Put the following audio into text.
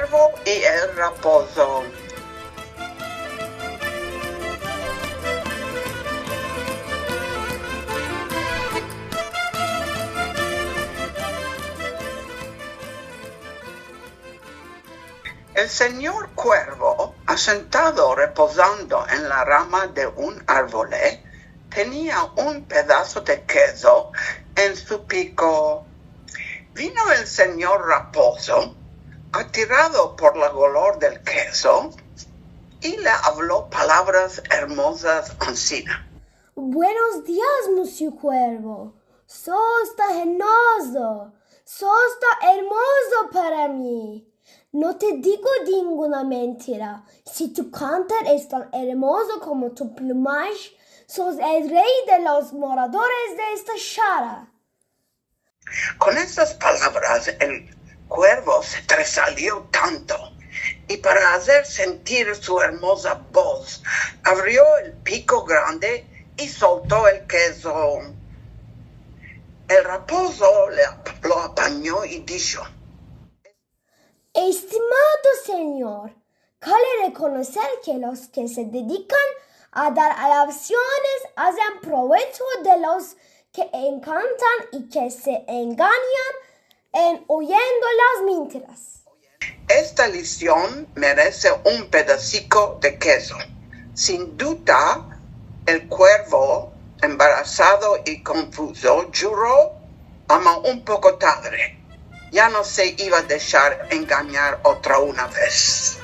cuervo y el raposo. El señor Cuervo, asentado reposando en la rama de un árbol, tenía un pedazo de queso en su pico. Vino el señor Raposo, atirado por la olor del queso, y le habló palabras hermosas ansina. Buenos días, Monsieur Cuervo. Sos tan generoso. Sos tan hermoso para mí. No te digo ninguna mentira. Si tu cantar es tan hermoso como tu plumaje, sos el rey de los moradores de esta chara. Con estas palabras el cuervo se tresalió tanto y para hacer sentir su hermosa voz abrió el pico grande y soltó el queso. El raposo lo apañó y dijo: Estimado señor, cabe reconocer que los que se dedican a dar alabaciones hacen provecho de los que encantan y que se engañan en oyendo las mentiras. Esta lección merece un pedacito de queso. Sin duda, el cuervo, embarazado y confuso, juró, ama un poco tarde. Ya no se iba a dejar engañar otra una vez.